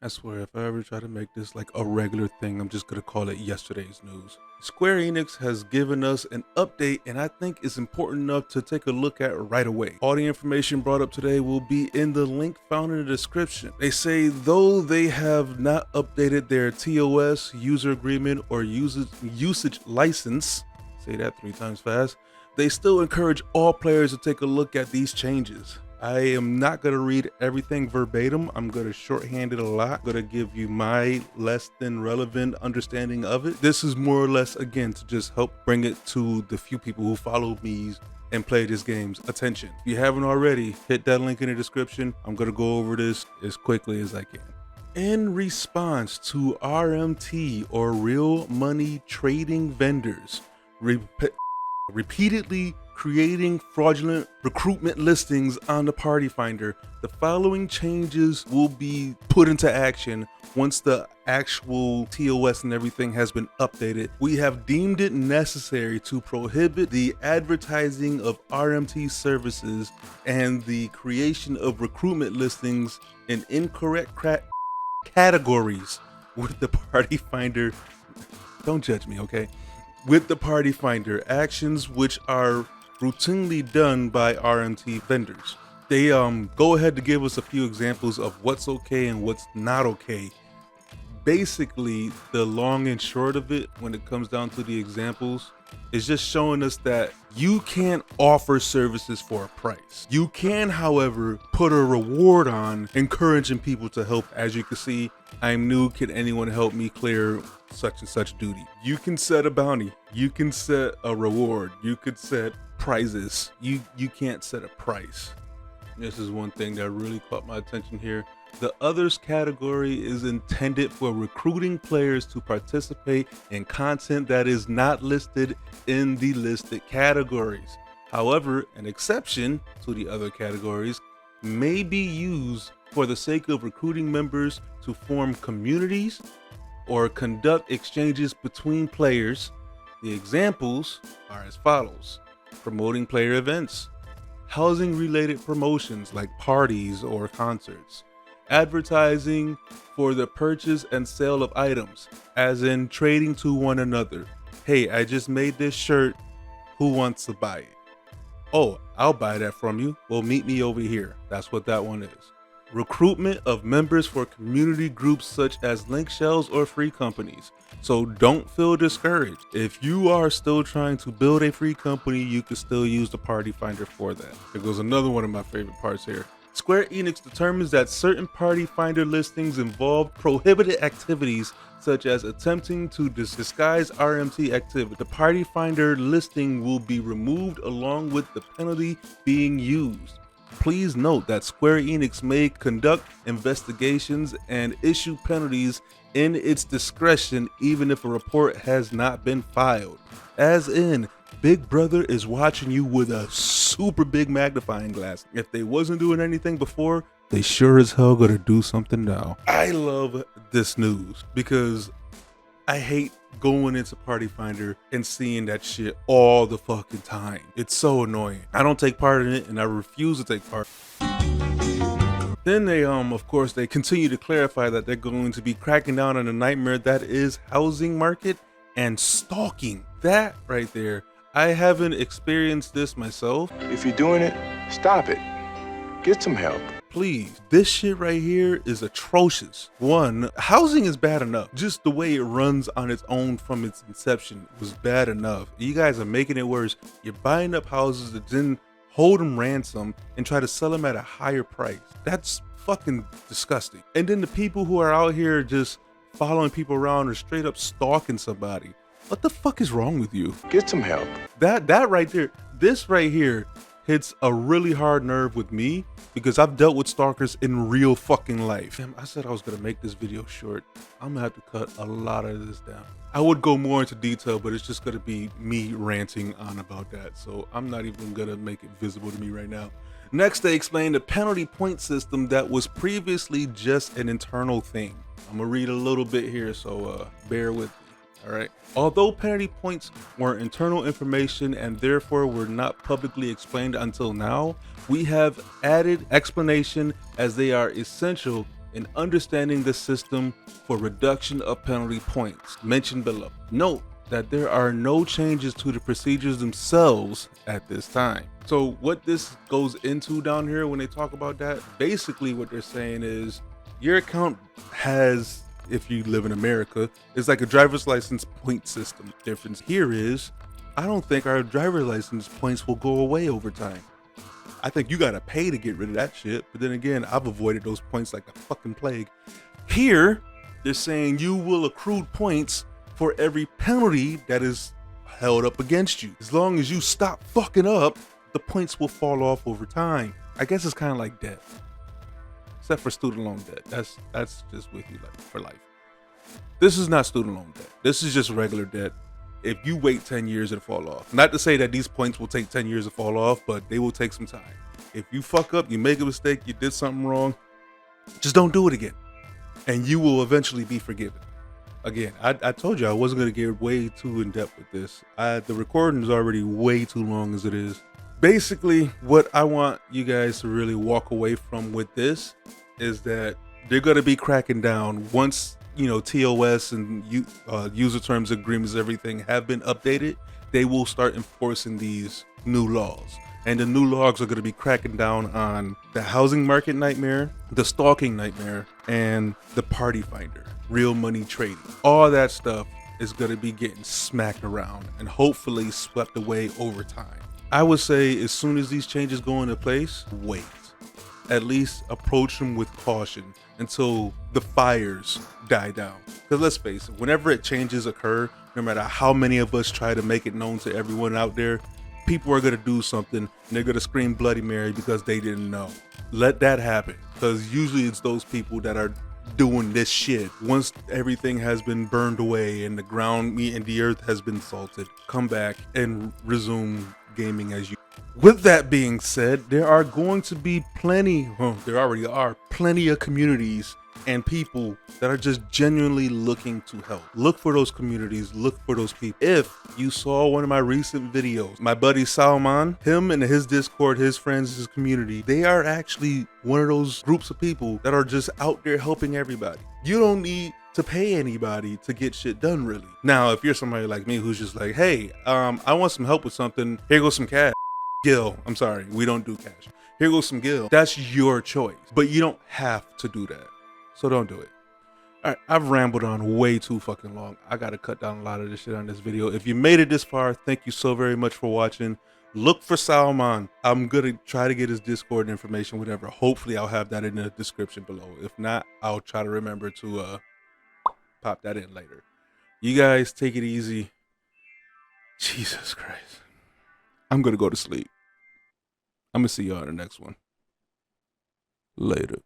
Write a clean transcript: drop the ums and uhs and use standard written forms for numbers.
I swear, if I ever try to make this like a regular thing, I'm just gonna call it yesterday's news. Square Enix has given us an update, and I think it's important enough to take a look at right away. All the information brought up today will be in the link found in the description. They say though they have not updated their TOS user agreement or usage license, say that 3 times fast, they still encourage all players to take a look at these changes. I am not going to read everything verbatim. I'm going to shorthand it a lot. I'm going to give you my less than relevant understanding of it. This is more or less, again, to just help bring it to the few people who follow me and play this game's attention. If you haven't already, hit that link in the description. I'm going to go over this as quickly as I can. In response to RMT, or real money trading vendors, repeatedly creating fraudulent recruitment listings on the Party Finder, the following changes will be put into action once the actual TOS and everything has been updated. We have deemed it necessary to prohibit the advertising of RMT services and the creation of recruitment listings in incorrect categories with the Party Finder. Don't judge me, okay? With the Party Finder, actions which are routinely done by RMT vendors. They go ahead to give us a few examples of what's okay and what's not okay. Basically, the long and short of it, when it comes down to the examples, is just showing us that you can't offer services for a price. You can, however, put a reward on encouraging people to help. As you can see, I'm new, can anyone help me clear such and such duty? You can set a bounty, you can set a reward, you could set prizes. You can't set a price. This is one thing that really caught my attention here. The others category is intended for recruiting players to participate in content that is not listed in the listed categories. However, an exception to the other categories may be used for the sake of recruiting members to form communities or conduct exchanges between players. The examples are as follows: promoting player events, housing related promotions like parties or concerts, advertising for the purchase and sale of items, as in trading to one another. Hey, I just made this shirt, who wants to buy it? Oh, I'll buy that from you. Well, meet me over here. That's what that one is. Recruitment of members for community groups such as link shells or free companies. So don't feel discouraged. If you are still trying to build a free company, you can still use the Party Finder for that. There goes another one of my favorite parts here. Square Enix determines that certain Party Finder listings involve prohibited activities such as attempting to disguise RMT activity. The Party Finder listing will be removed along with the penalty being used. Please note that Square Enix may conduct investigations and issue penalties in its discretion even if a report has not been filed. As in, Big Brother is watching you with a super big magnifying glass. If they wasn't doing anything before, they sure as hell gonna do something now. I love this news because I hate going into Party Finder and seeing that shit all the fucking time. It's so annoying. I don't take part in it and I refuse to take part. Then they of course they continue to clarify that they're going to be cracking down on a nightmare that is housing market and stalking. That right there, I haven't experienced this myself. If you're doing it, stop it. Get some help. Please, this shit right here is atrocious. One, housing is bad enough. Just the way it runs on its own from its inception was bad enough. You guys are making it worse. You're buying up houses that then hold them ransom and try to sell them at a higher price. That's fucking disgusting. And then the people who are out here just following people around or straight up stalking somebody. What the fuck is wrong with you? Get some help. That right there, this right here hits a really hard nerve with me because I've dealt with stalkers in real fucking life. Damn, I said I was gonna make this video short. I'm gonna have to cut a lot of this down. I would go more into detail, but it's just gonna be me ranting on about that. So I'm not even gonna make it visible to me right now. Next, they explain the penalty point system that was previously just an internal thing. I'm gonna read a little bit here, so bear with me. All right. Although penalty points were internal information and therefore were not publicly explained until now, we have added explanation as they are essential and understanding the system for reduction of penalty points mentioned below. Note that there are no changes to the procedures themselves at this time. So what this goes into down here when they talk about that, basically what they're saying is your account has, if you live in America, is like a driver's license point system. Difference here is I don't think our driver's license points will go away over time. I think you gotta pay to get rid of that shit. But then again, I've avoided those points like the fucking plague. Here, they're saying you will accrue points for every penalty that is held up against you. As long as you stop fucking up, the points will fall off over time. I guess it's kind of like debt, except for student loan debt. That's just with you like for life. This is not student loan debt. This is just regular debt. If you wait 10 years, it'll fall off. Not to say that these points will take 10 years to fall off, but they will take some time. If you fuck up, you make a mistake, you did something wrong, just don't do it again. And you will eventually be forgiven. Again, I told you I wasn't going to get way too in depth with this. The recording is already way too long as it is. Basically, what I want you guys to really walk away from with this is that they're going to be cracking down once, you know, TOS and user terms agreements, everything have been updated. They will start enforcing these new laws. And the new laws are going to be cracking down on the housing market nightmare, the stalking nightmare, and the party finder, real money trading. All that stuff is going to be getting smacked around and hopefully swept away over time. I would say as soon as these changes go into place, wait. At least approach them with caution until the fires die down. Because let's face it, whenever changes occur, no matter how many of us try to make it known to everyone out there, people are going to do something and they're going to scream Bloody Mary because they didn't know. Let that happen, because usually it's those people that are doing this shit. Once everything has been burned away and the ground and the earth has been salted, come back and resume gaming as you. With that being said, there are going to be there already are plenty of communities and people that are just genuinely looking to help. Look for those communities, look for those people. If you saw one of my recent videos, my buddy Salman, him and his Discord, his friends, his community, they are actually one of those groups of people that are just out there helping everybody. You don't need to pay anybody to get shit done, really. Now, if you're somebody like me who's just like, hey, I want some help with something, here goes some cash. Gil, I'm sorry, we don't do cash. Here goes some Gil. That's your choice, but you don't have to do that. So don't do it. All right, I've rambled on way too fucking long. I got to cut down a lot of this shit on this video. If you made it this far, thank you so very much for watching. Look for Salman. I'm going to try to get his Discord information, whatever. Hopefully, I'll have that in the description below. If not, I'll try to remember to pop that in later. You guys take it easy. Jesus Christ. I'm going to go to sleep. I'm going to see y'all in the next one. Later.